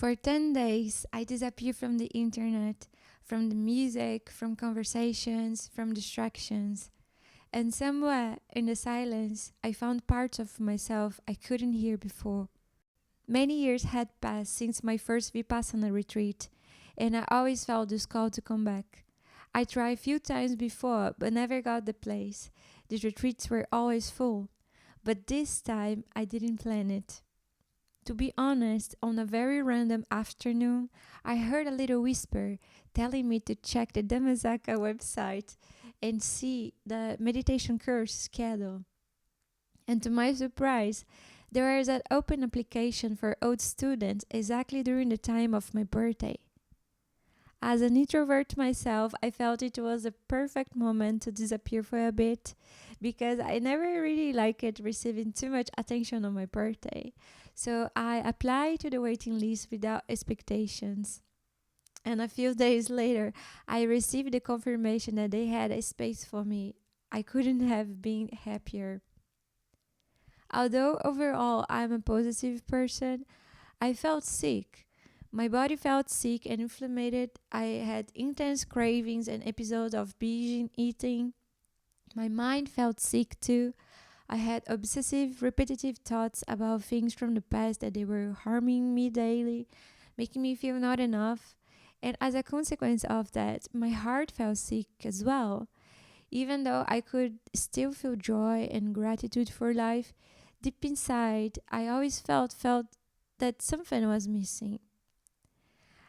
For 10 days, I disappeared from the internet, from the music, from conversations, from distractions. And somewhere in the silence, I found parts of myself I couldn't hear before. Many years had passed since my first Vipassana retreat, and I always felt this call to come back. I tried a few times before, but never got the place. The retreats were always full. But this time, I didn't plan it. To be honest, on a very random afternoon, I heard a little whisper telling me to check the Dhamma Sacca website and see the meditation course schedule. And to my surprise, there is an open application for old students exactly during the time of my birthday. As an introvert myself, I felt it was a perfect moment to disappear for a bit because I never really liked receiving too much attention on my birthday. So I applied to the waiting list without expectations. And a few days later, I received the confirmation that they had a space for me. I couldn't have been happier. Although overall I'm a positive person, I felt sick. My body felt sick and inflamed. I had intense cravings and episodes of binge eating. My mind felt sick too. I had obsessive, repetitive thoughts about things from the past that they were harming me daily, making me feel not enough. And as a consequence of that, my heart felt sick as well. Even though I could still feel joy and gratitude for life, deep inside, I always felt that something was missing.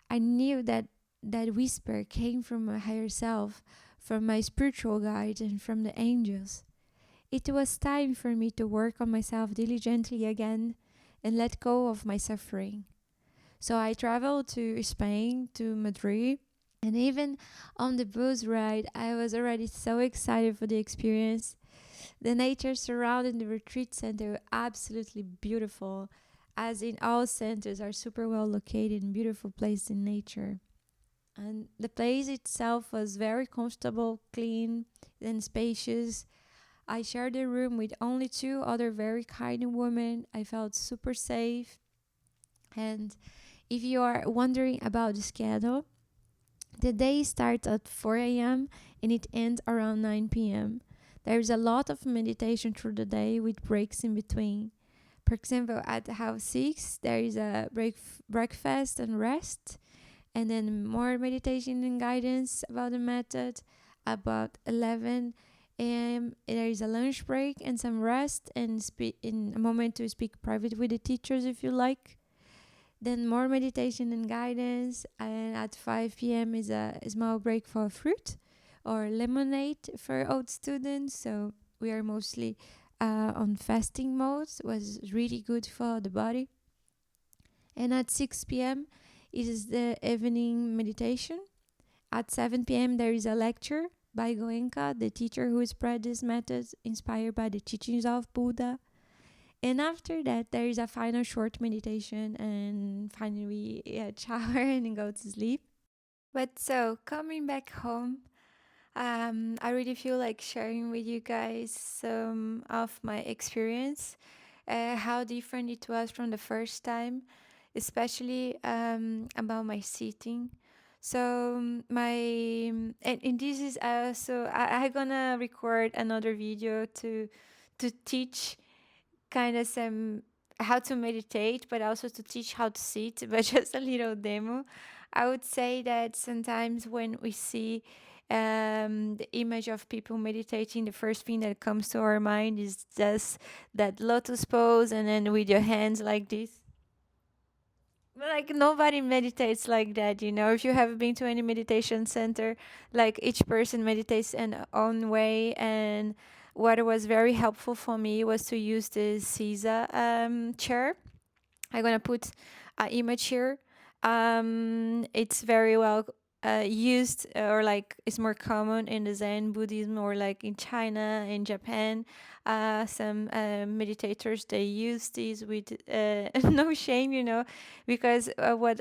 I knew that whisper came from my higher self, from my spiritual guides, and from the angels. It was time for me to work on myself diligently again and let go of my suffering. So I traveled to Spain, to Madrid, and even on the bus ride, I was already so excited for the experience. The nature surrounding the retreat center was absolutely beautiful, as in all centers are super well located and beautiful places in nature. And the place itself was very comfortable, clean, and spacious. I shared a room with only two other very kind women. I felt super safe. And if you are wondering about the schedule, the day starts at 4 a.m. and it ends around 9 p.m. There is a lot of meditation through the day with breaks in between. For example, at half 6, there is a breakfast and rest, and then more meditation and guidance about the method. About 11 a.m., there is a lunch break and some rest, and in a moment to speak private with the teachers if you like. Then more meditation and guidance, and at 5 p.m. is a small break for fruit or lemonade for old students. So we are mostly on fasting mode. Was really good for the body. And at 6 p.m. it is the evening meditation. At 7 p.m. there is a lecture by Goenka, the teacher who spread this method inspired by the teachings of Buddha. And after that, there is a final short meditation, and finally we shower and go to sleep. But so, coming back home, I really feel like sharing with you guys some of my experience, how different it was from the first time, especially about my sitting. So and this is also I gonna record another video to teach kind of some how to meditate, but also to teach how to sit, but just a little demo. I would say that sometimes when we see the image of people meditating, the first thing that comes to our mind is just that lotus pose, and then with your hands like this. But like nobody meditates like that, you know. If you have been to any meditation center, like each person meditates in their own way. And what was very helpful for me was to use the Caesar chair. I'm gonna put an image here. It's very well used, or like it's more common in the Zen Buddhism, or like in China, in Japan. Some meditators, they use these with no shame, you know, because what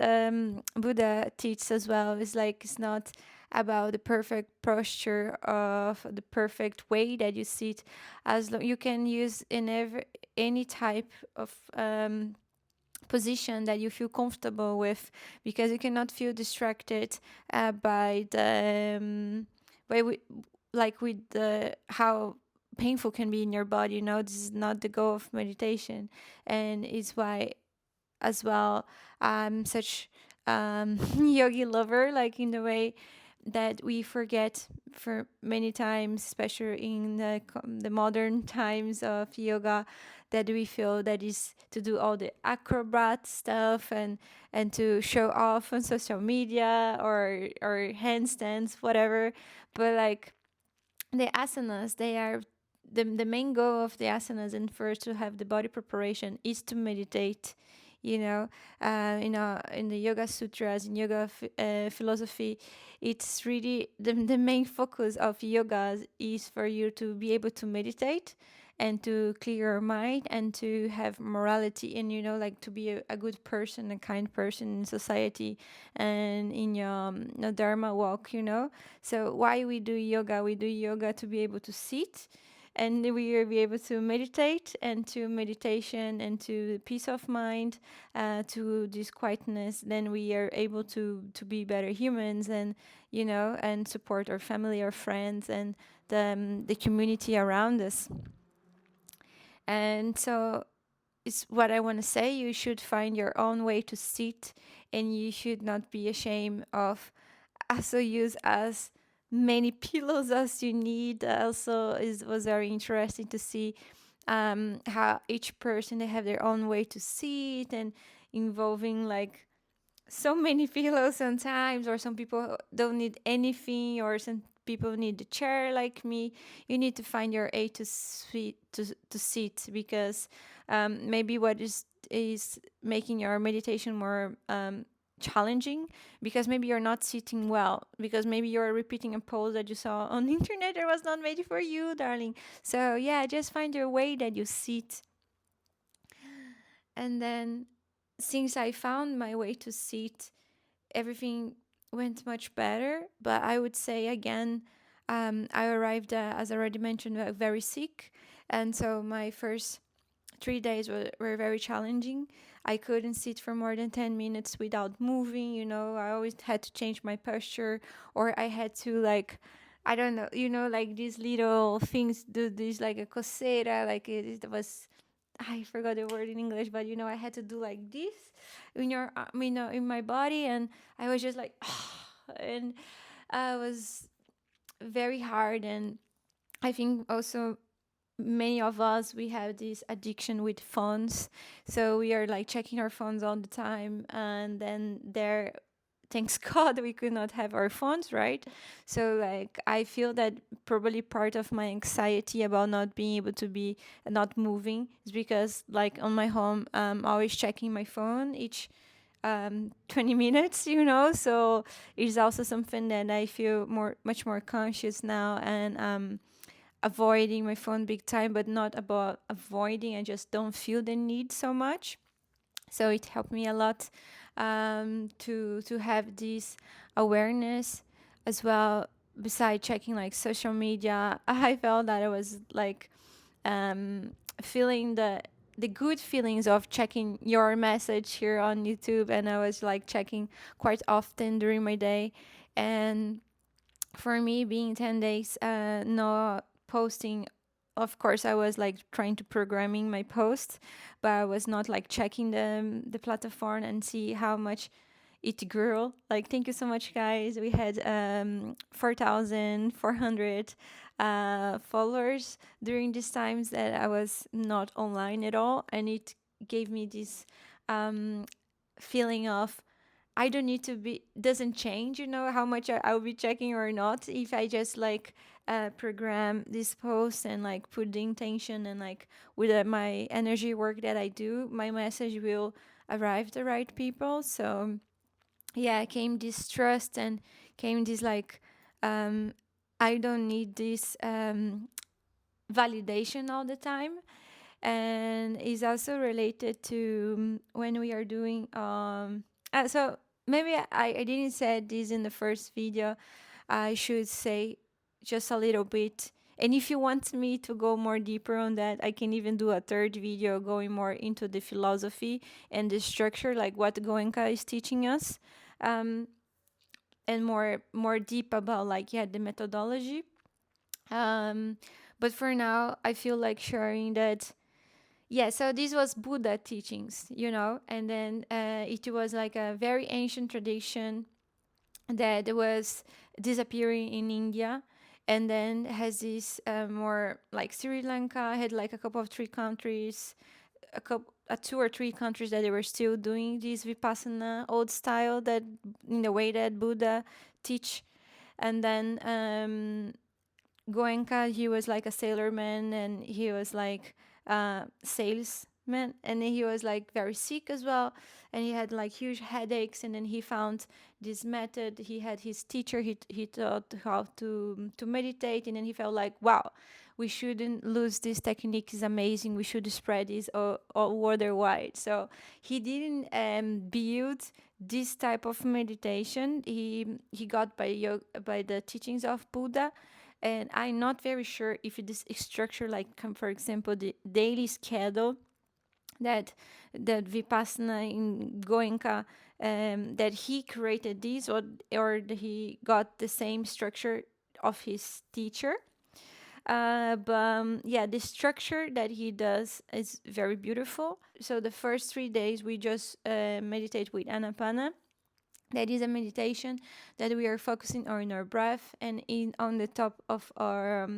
Buddha teaches as well is like it's not about the perfect posture of the perfect way that you sit. As you can use in any type of position that you feel comfortable with, because you cannot feel distracted by the with the how painful can be in your body. This is not the goal of meditation, and it's why as well I'm such yogi lover, like in the way that we forget for many times, especially in the modern times of yoga, that we feel that is to do all the acrobat stuff and to show off on social media or handstands, whatever. But like the asanas, they are the main goal of the asanas, and first to have the body preparation is to meditate. In the yoga sutras, in yoga philosophy, it's really the main focus of yoga is for you to be able to meditate and to clear your mind and to have morality, and like to be a good person, a kind person in society and in your dharma walk. So why we do yoga? We do yoga to be able to sit, and we will be able to meditate, and to meditation and to peace of mind, to this quietness. Then we are able to be better humans, and and support our family, our friends, and the community around us. And so it's what I want to say. You should find your own way to sit, and you should not be ashamed of also use as many pillows as you need. Also, it was very interesting to see how each person, they have their own way to sit, and involving like so many pillows sometimes, or some people don't need anything, or some people need the chair like me. You need to find your way to sit, because maybe what is making your meditation more challenging, because maybe you're not sitting well, because maybe you're repeating a pose that you saw on the internet that was not made for you, darling. So yeah, just find your way that you sit. And then, since I found my way to sit, everything went much better. But I would say again, I arrived, as I already mentioned, very sick. And so my first 3 days were very challenging. I couldn't sit for more than 10 minutes without moving. I always had to change my posture, or I had to, like, I don't know, like these little things, do this like a cosera, like it was, I forgot the word in English, but I had to do like this in in my body, and I was just like, and it was very hard. And I think also many of us, we have this addiction with phones, so we are like checking our phones all the time, and then thanks God we could not have our phones, right? So like I feel that probably part of my anxiety about not being able to be not moving is because, like, on my home, I'm always checking my phone each 20 minutes, so it's also something that I feel much more conscious now, and avoiding my phone big time, but not about avoiding. I just don't feel the need so much. So it helped me a lot to have this awareness as well. Besides checking like social media, I felt that I was like feeling the good feelings of checking your message here on YouTube, and I was like checking quite often during my day. And for me, being 10 days not posting, of course I was like trying to programming my posts, but I was not like checking the platform and see how much it grew. Like, thank you so much, guys. We had 4,400 followers during these times that I was not online at all, and it gave me this feeling of I don't need to be, doesn't change, how much I'll be checking or not. If I just like program this post and like put the intention, and like with my energy work that I do, my message will arrive to the right people. So yeah, came this trust, and came this like, I don't need this validation all the time. And is also related to when we are doing so maybe I didn't say this in the first video. I should say just a little bit And if you want me to go more deeper on that, I can even do a third video going more into the philosophy and the structure, like what Goenka is teaching us, and more deep about like the methodology. But for now, I feel like sharing that. Yeah, so this was Buddha teachings, and then it was like a very ancient tradition that was disappearing in India, and then has this more like Sri Lanka had like a couple of three countries, two or three countries that they were still doing this Vipassana old style, that in the way that Buddha teach. And then Goenka, he was like a sailorman, and he was like salesman, and then he was like very sick as well, and he had like huge headaches. And then he found this method. He had his teacher. He taught how to meditate, and then he felt like, wow, we shouldn't lose this technique. Is amazing. We should spread this all worldwide. So he didn't build this type of meditation. He got by the teachings of Buddha. And I'm not very sure if this is structure, like, for example, the daily schedule that Vipassana in Goenka, that he created this, or he got the same structure of his teacher. But yeah, the structure that he does is very beautiful. So the first 3 days we just meditate with Anapana. That is a meditation that we are focusing on our breath and on the top of our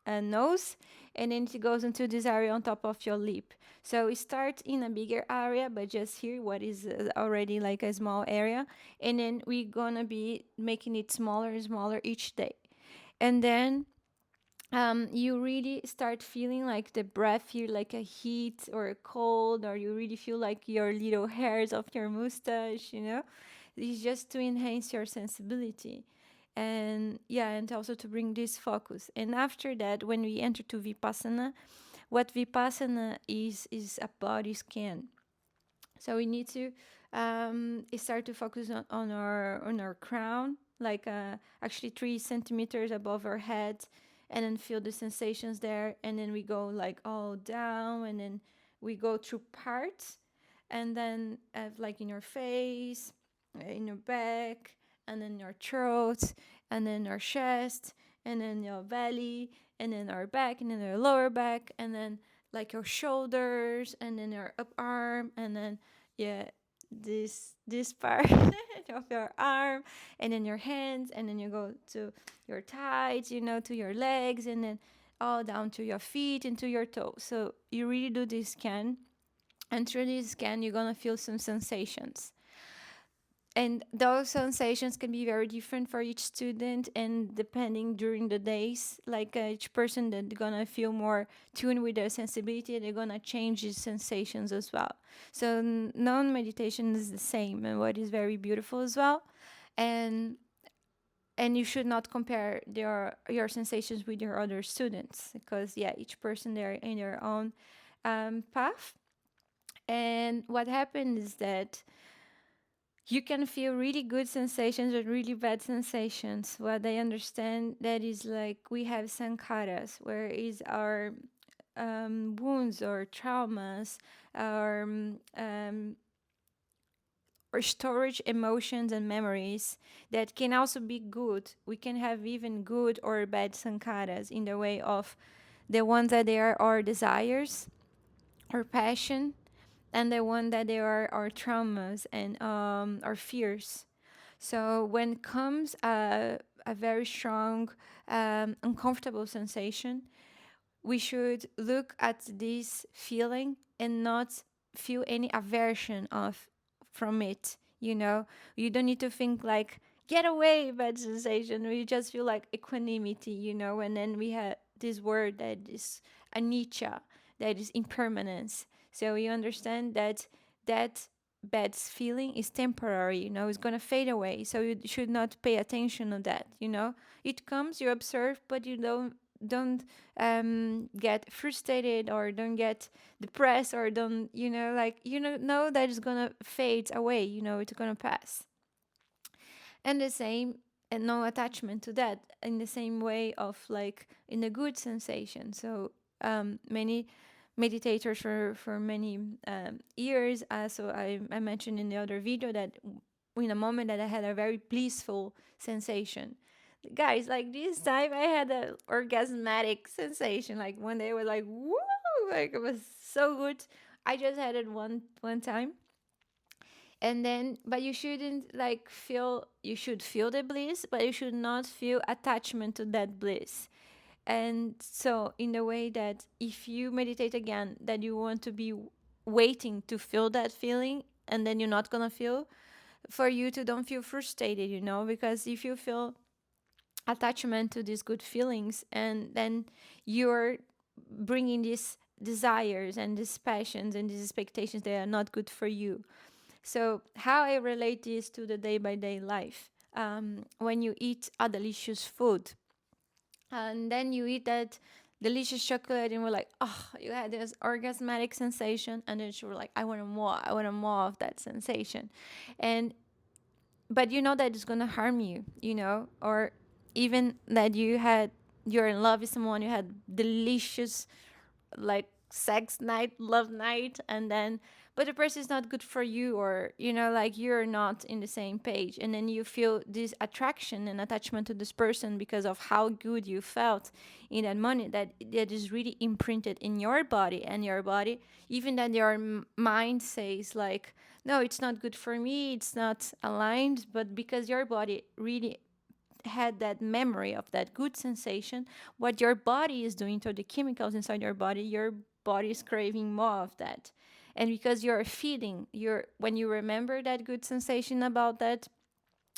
nose, and then it goes into this area on top of your lip. So we start in a bigger area, but just here what is already like a small area, and then we're gonna be making it smaller and smaller each day. And then you really start feeling like the breath here, like a heat or a cold, or you really feel like your little hairs of your mustache, It's just to enhance your sensibility. And yeah, and also to bring this focus. And after that, when we enter to Vipassana, what Vipassana is a body scan. So we need to start to focus on our crown, like actually 3 centimeters above our head, and then feel the sensations there. And then we go like all down, and then we go through parts, and then like in your face, in your back, and then your throat, and then our chest, and then your belly, and then our back, and then our lower back, and then like your shoulders, and then your up arm, and then this part of your arm, and then your hands, and then you go to your thighs, to your legs, and then all down to your feet and to your toes. So you really do this scan, and through this scan you're gonna feel some sensations. And those sensations can be very different for each student, and depending during the days, like each person that's gonna feel more tuned with their sensibility, they're gonna change these sensations as well. So non-meditation is the same, and what is very beautiful as well. And you should not compare your sensations with your other students, because each person, they're in their own path. And what happens is that you can feel really good sensations or really bad sensations. What I understand, that is like we have Sankaras, where is our wounds or traumas, or storage emotions and memories that can also be good. We can have even good or bad Sankaras, in the way of the ones that they are our desires or passion, and the one that they are our traumas and our fears. So when comes a very strong, uncomfortable sensation, we should look at this feeling and not feel any aversion from it. You don't need to think like, get away, bad sensation. We just feel like equanimity, and then we have this word that is anicca, that is impermanence. So you understand that bad feeling is temporary, it's going to fade away. So you should not pay attention to that. It comes, you observe, but you don't get frustrated, or don't get depressed, or don't know that it's gonna fade away. It's gonna pass. And the same and no attachment to that, in the same way of like in a good sensation. So many meditators for many years, so I mentioned in the other video that in a moment that I had a very blissful sensation. Guys, like this time I had a orgasmatic sensation. Like one day I was like, woo, like it was so good. I just had it one time. And then, but you shouldn't like feel, you should feel the bliss, but you should not feel attachment to that bliss. And so in the way that if you meditate again, that you want to be waiting to feel that feeling, and then you're not gonna feel, for you to don't feel frustrated, because if you feel attachment to these good feelings, and then you're bringing these desires and these passions and these expectations that are not good for you. So how I relate this to the day by day life, when you eat a delicious food, and then you eat that delicious chocolate, and we're like, oh, you had this orgasmatic sensation, and then you were like, I want more of that sensation. And but you know that it's going to harm you, or even that you're in love with someone, you had delicious like sex night, love night, and then but the person is not good for you, or like you're not in the same page, and then you feel this attraction and attachment to this person because of how good you felt in that moment, that is really imprinted in your body, and your body, even that your mind says like, no, it's not good for me, it's not aligned, but because your body really had that memory of that good sensation, what your body is doing to the chemicals inside your body is craving more of that. And because you're feeding when you remember that good sensation about that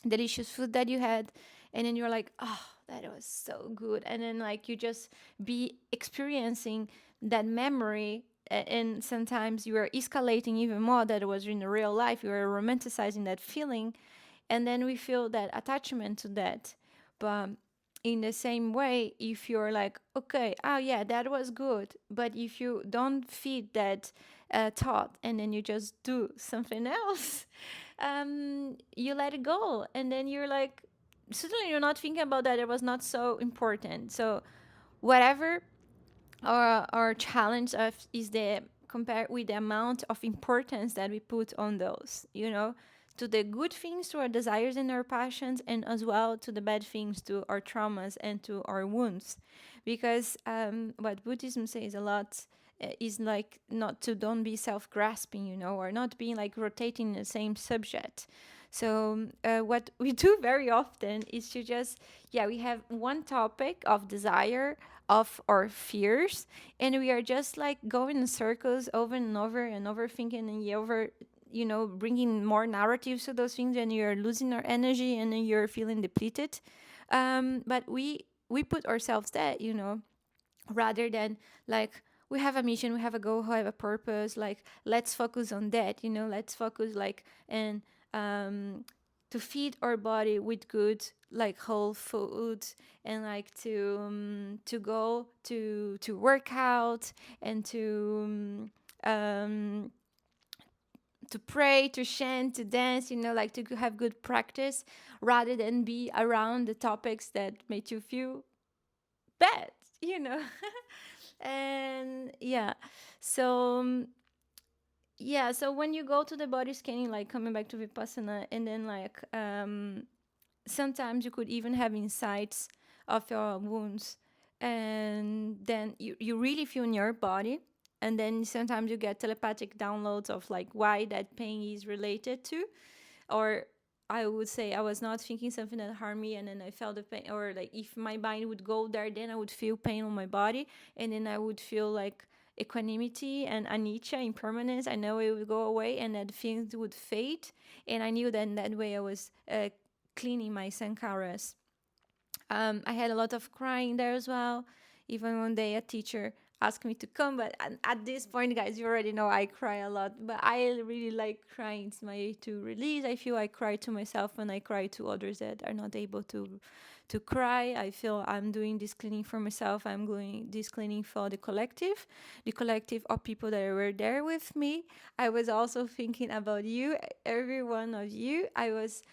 delicious food that you had, and then you're like, oh, that was so good, and then like you just be experiencing that memory, and sometimes you are escalating even more that it was in the real life, you are romanticizing that feeling, and then we feel that attachment to that. But in the same way, if you're like, okay, oh yeah, that was good, but if you don't feed that thought, and then you just do something else, you let it go, and then you're like, suddenly you're not thinking about that, it was not so important. So whatever our challenge of is the compared with the amount of importance that we put on those, to the good things, to our desires and our passions, and as well to the bad things, to our traumas and to our wounds. Because what Buddhism says a lot is like not to don't be self-grasping, or not being like rotating the same subject. So what we do very often is to just, we have one topic of desire, of our fears, and we are just like going in circles over and over and overthinking, and bringing more narratives to those things, and you're losing our energy, and then you're feeling depleted. But we put ourselves there, rather than like, we have a mission, we have a goal, we have a purpose, like let's focus on that, let's focus like, and to feed our body with good like whole food, and like to go to work out, and to pray, to chant, to dance, like to have good practice, rather than be around the topics that make you feel bad, and so when you go to the body scanning, like coming back to Vipassana, and then like sometimes you could even have insights of your wounds, and then you really feel in your body, and then sometimes you get telepathic downloads of like why that pain is related to, or I would say I was not thinking something that harmed me, and then I felt the pain, or like if my mind would go there, then I would feel pain on my body, and then I would feel like equanimity and anicca, impermanence. I know it would go away, and that things would fade, and I knew that in that way I was cleaning my Sankaras. I had a lot of crying there as well. Even one day a teacher asked me to come, but at this point, guys, you already know I cry a lot, but I really like crying. It's my way to release. I feel I cry to myself when I cry to others that are not able to cry. I feel I'm doing this cleaning for myself. I'm doing this cleaning for the collective of people that were there with me. I was also thinking about you, every one of you. I was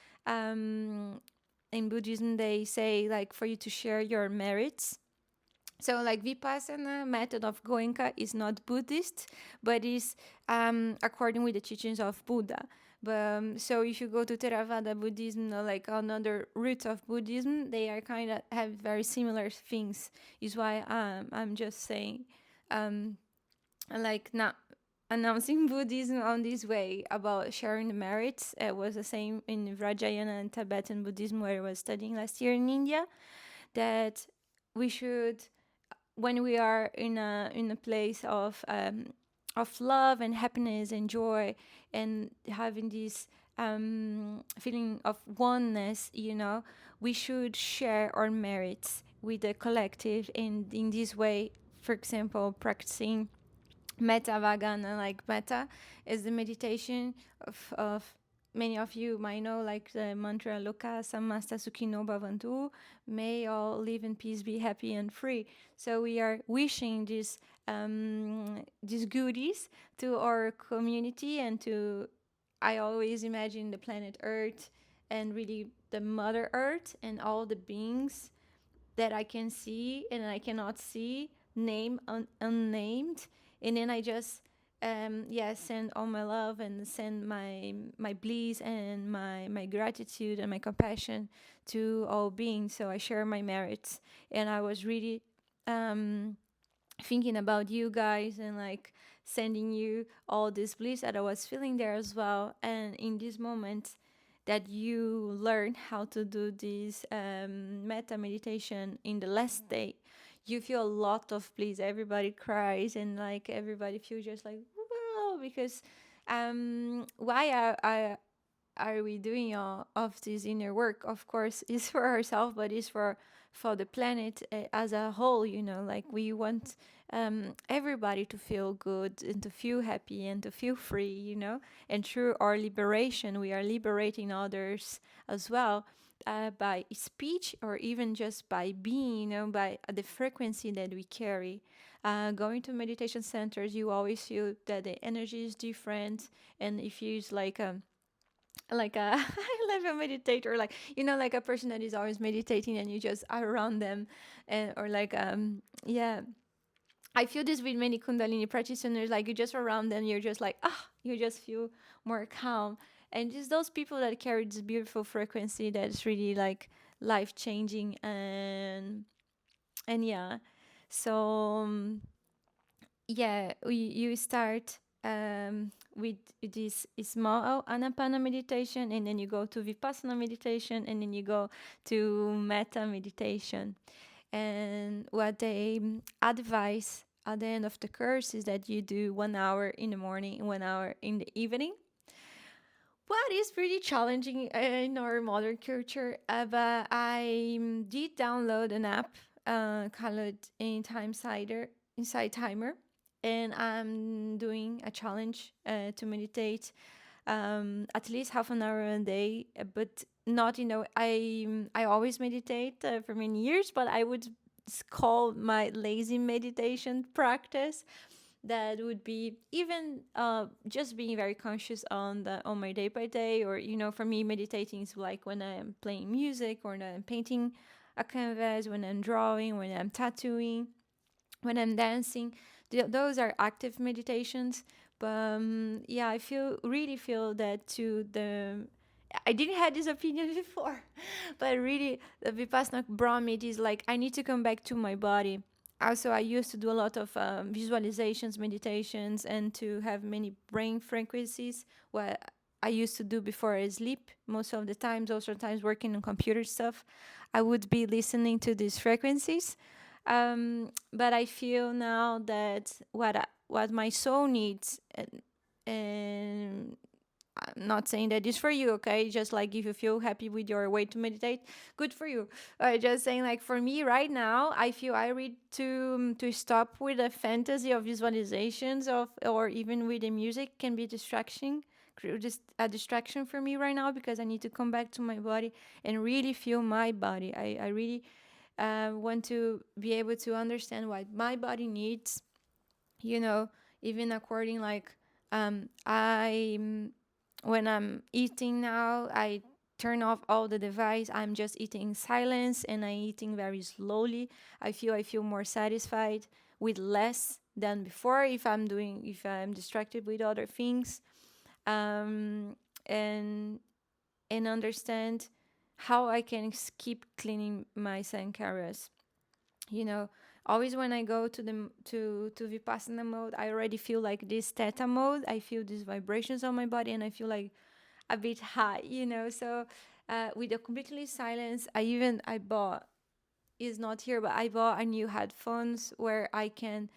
in Buddhism they say like for you to share your merits. So like Vipassana method of Goenka is not Buddhist, but is according with the teachings of Buddha. But so if you go to Theravada Buddhism or like another root of Buddhism, they are kind of have very similar things. Is why I'm just saying, like not announcing Buddhism on this way about sharing the merits. It was the same in Vajrayana and Tibetan Buddhism where I was studying last year in India. That we should, when we are in a place of love and happiness and joy and having this feeling of oneness, we should share our merits with the collective. And in this way, for example, practicing Metta Bhavana, like Metta is the meditation of many of you might know, like the mantra Loka Samasta Sukhino Bhavantu, may all live in peace, be happy and free. So we are wishing these goodies to our community and to, I always imagine the planet Earth and really the Mother Earth and all the beings that I can see and I cannot see, name unnamed, and then I just send all my love and send my bliss and my gratitude and my compassion to all beings. So I share my merits, and I was really thinking about you guys and like sending you all this bliss that I was feeling there as well. And in this moment that you learn how to do this metta meditation in the last day, you feel a lot of bliss. Everybody cries and like everybody feels just like wow, because why are we doing all of this inner work? Of course, is for ourselves, but it's for the planet as a whole. Like we want everybody to feel good and to feel happy and to feel free. And through our liberation, we are liberating others as well. By speech or even just by being, by the frequency that we carry. Going to meditation centers, you always feel that the energy is different, and it feels like I love a meditator, like like a person that is always meditating and you just are around them, and or like yeah, I feel this with many Kundalini practitioners, like you just around them, you're just like you just feel more calm, and just those people that carry this beautiful frequency that's really like life changing. And yeah, so you start with this small Anapana meditation, and then you go to Vipassana meditation, and then you go to Metta meditation. And what they advise at the end of the course is that you do 1 hour in the morning and 1 hour in the evening. What is pretty challenging in our modern culture, but I did download an app called Inside Timer, and I'm doing a challenge to meditate at least half an hour a day, but not, I always meditate for many years, but I would call my lazy meditation practice. That would be even just being very conscious on my day by day, or for me meditating is like when I'm playing music, or when I'm painting a canvas, when I'm drawing, when I'm tattooing, when I'm dancing. Those are active meditations. But I really feel that I didn't have this opinion before, but really the Vipassana brought me this, like, I need to come back to my body. Also, I used to do a lot of visualizations, meditations, and to have many brain frequencies, what I used to do before I sleep. Most of the times, also times working on computer stuff, I would be listening to these frequencies. But I feel now that what my soul needs, and I'm not saying that it's for you, okay? Just like if you feel happy with your way to meditate, good for you. Just saying, like for me right now, I feel I read to stop with the fantasy of visualizations or even with the music can be just a distraction for me right now, because I need to come back to my body and really feel my body. I really want to be able to understand what my body needs, even according like I when I'm eating now, turn off all the device. I'm just eating in silence, and I'm eating very slowly. I feel more satisfied with less than before if I'm distracted with other things. um, and and understand how I can keep cleaning my Sankaras. You know, always when I go to Vipassana mode, I already feel like this Theta mode. I feel these vibrations on my body, and I feel like a bit high. So with the completely silence, I bought, is not here, but I bought a new headphones where I can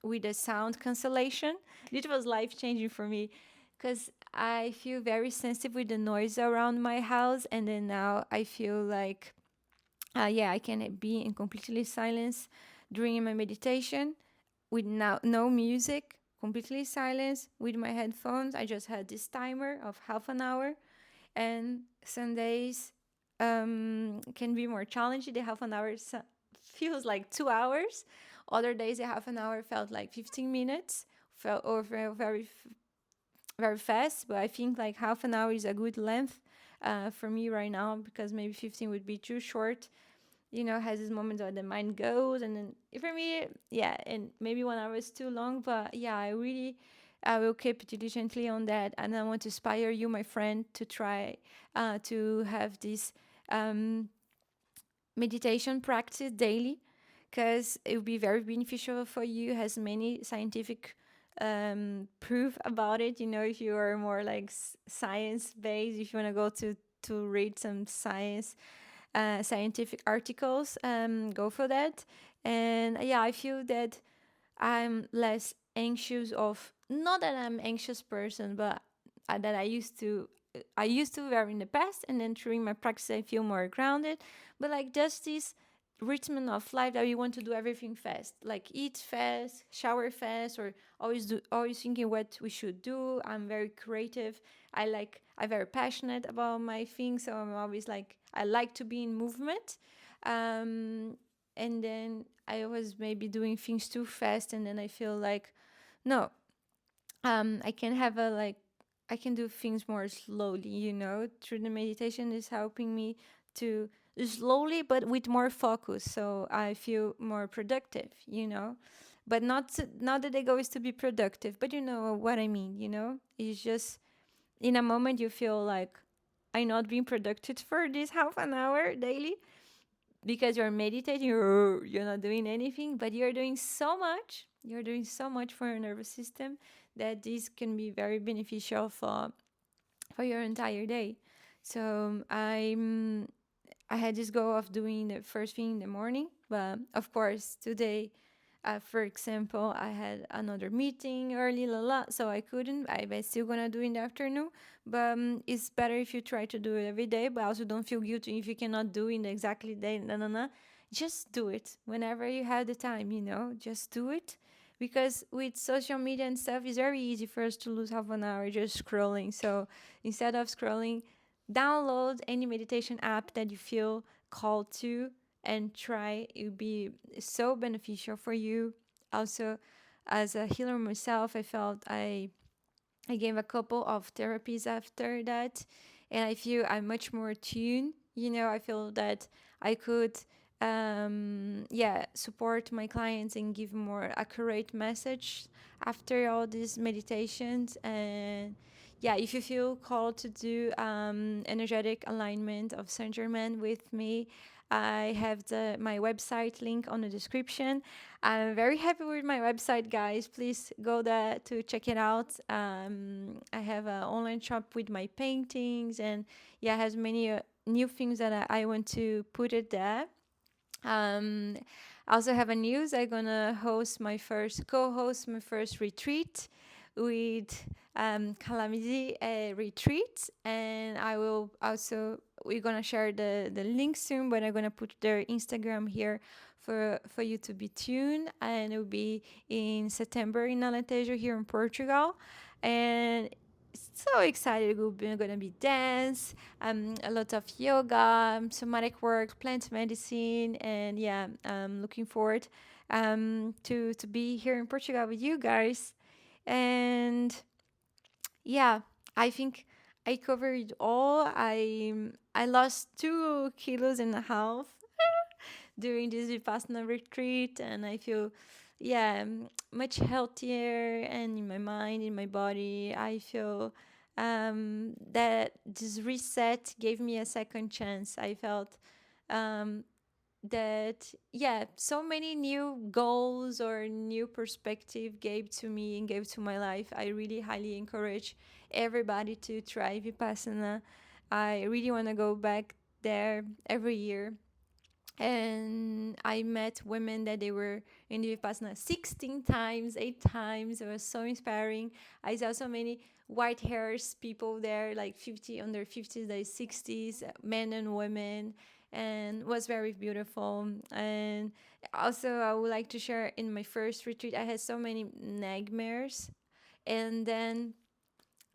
with the sound cancellation. It was life changing for me because I feel very sensitive with the noise around my house, and then now I feel like I can be in completely silence during my meditation with no music, completely silence with my headphones. I just had this timer of half an hour, and some days can be more challenging. The half an hour feels like 2 hours. Other days, the half an hour felt like 15 minutes, felt or very, very fast. But I think like half an hour is a good length for me right now, because maybe 15 would be too short. Has this moment where the mind goes, and then for me, and maybe 1 hour is too long. But I will keep diligently on that, and I want to inspire you, my friend, to try to have this um, meditation practice daily, because it will be very beneficial for you. It has many scientific proof about it. If you are more like science based, if you want to go to read some scientific articles, go for that. And I feel that I'm less anxious of, not that I'm anxious person, but that I used to very in the past, and then during my practice I feel more grounded. But like just this rhythm of life that you want to do everything fast, like eat fast, shower fast, or always thinking what we should do. I'm very creative. I'm very passionate about my things, so I'm always like, I like to be in movement. And then I was maybe doing things too fast, and then I feel like, no, I can have I can do things more slowly. Through the meditation is helping me to slowly, but with more focus, so I feel more productive. But not that the goal is to be productive, but you know what I mean. It's just in a moment you feel like, I'm not being productive for this half an hour daily, because you're meditating, you're not doing anything, but you're doing so much. You're doing so much for your nervous system, that this can be very beneficial for your entire day. So I had this goal of doing the first thing in the morning, but of course today, for example, I had another meeting early, so I couldn't. I'm still gonna do in the afternoon, but it's better if you try to do it every day. But also don't feel guilty if you cannot do in the exactly day. No. Just do it whenever you have the time. Just do it, because with social media and stuff, it's very easy for us to lose half an hour just scrolling. So instead of scrolling, download any meditation app that you feel called to, and try. It would be so beneficial for you. Also, as a healer myself, I felt I gave a couple of therapies after that, and I feel I'm much more tuned. I feel that I could support my clients and give more accurate message after all these meditations. And if you feel called to do energetic alignment of Saint Germain with me, I have my website link on the description. I'm very happy with my website, guys. Please go there to check it out. I have an online shop with my paintings, and it has many new things that I want to put it there. I also have a news. I'm gonna co-host my first retreat with Calamity retreat, and I will also, we're gonna share the link soon, but I'm gonna put their Instagram here for you to be tuned, and it will be in September in Alentejo here in Portugal. And so excited. We're gonna be dance, a lot of yoga, somatic work, plant medicine, and I'm looking forward to be here in Portugal with you guys. And I think I covered it all. I lost 2.5 kilos during this Vipassana retreat, and I feel, yeah, much healthier, and in my mind, in my body, I feel that this reset gave me a second chance. I felt um, that, yeah, so many new goals or new perspective gave to me and gave to my life. I really highly encourage everybody to try Vipassana. I really want to go back there every year. And I met women that they were in the Vipassana 16 times, 8 times. It was so inspiring. I saw so many white hairs people there, like 50, under 50s, like 60s, men and women, and was very beautiful. And also, I would like to share, in my first retreat, I had so many nightmares. And then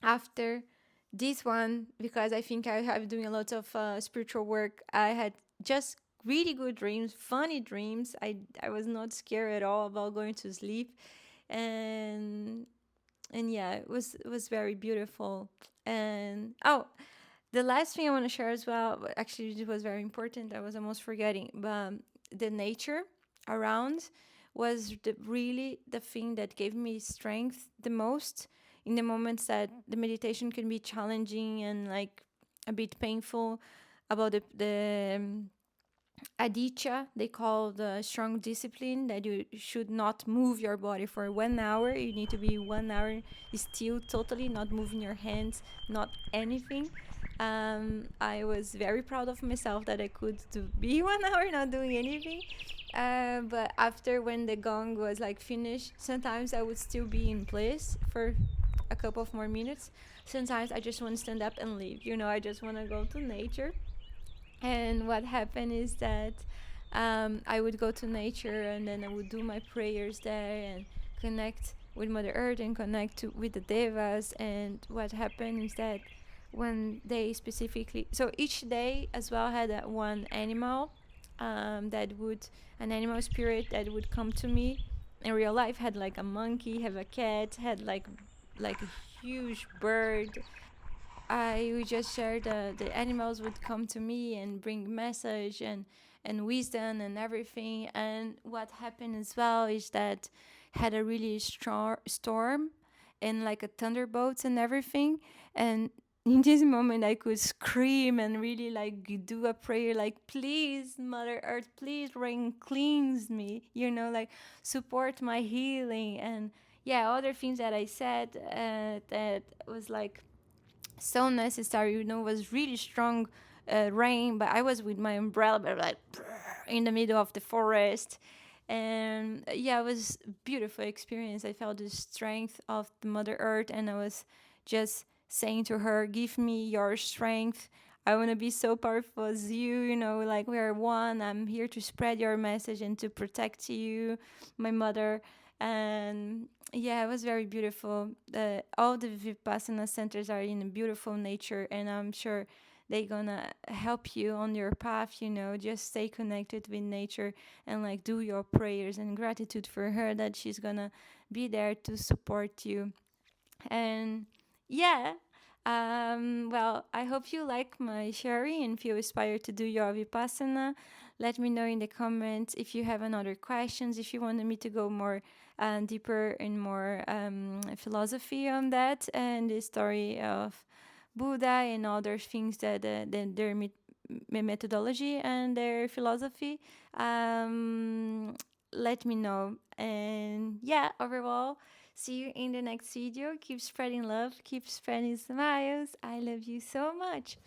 after this one, because I think I have doing a lot of spiritual work, I had just really good dreams, funny dreams. I was not scared at all about going to sleep, and yeah, it was very beautiful. And oh, the last thing I want to share as well, actually, it was very important. I was almost forgetting. But the nature around was really the thing that gave me strength the most in the moments that the meditation can be challenging and like a bit painful. About the aditya, they call the strong discipline, that you should not move your body for 1 hour. You need to be 1 hour still, totally not moving your hands, not anything. I was very proud of myself that I could be 1 hour not doing anything. But after, when the gong was like finished, sometimes I would still be in place for a couple of more minutes. Sometimes I just want to stand up and leave. I just want to go to nature. And what happened is that I would go to nature, and then I would do my prayers there and connect with Mother Earth and connect with the devas. And what happened is that when they specifically, so each day as well had one animal, that would, an animal spirit that would come to me in real life. Had like a monkey, have a cat, had like a huge bird. I would just share, the animals would come to me and bring message and wisdom and everything. And what happened as well is that had a really strong storm and like a thunderbolts and everything. And in this moment, I could scream and really like do a prayer, like, please, Mother Earth, please rain, cleanse me, like support my healing. And yeah, other things that I said, that was like so necessary. Was really strong rain, but I was with my umbrella, but like in the middle of the forest. And yeah, it was a beautiful experience. I felt the strength of the Mother Earth, and I was just saying to her, give me your strength. I want to be so powerful as you, like we are one. I'm here to spread your message and to protect you, my mother. And yeah, it was very beautiful. All the Vipassana centers are in a beautiful nature, and I'm sure they're gonna help you on your path. Just stay connected with nature and like do your prayers and gratitude for her, that she's gonna be there to support you. And yeah, well, I hope you like my sharing and feel inspired to do your Vipassana. Let me know in the comments if you have another questions, if you wanted me to go more deeper and more philosophy on that, and the story of Buddha and other things that their methodology and their philosophy. Let me know. And yeah, overall, see you in the next video. Keep spreading love, keep spreading smiles. I love you so much.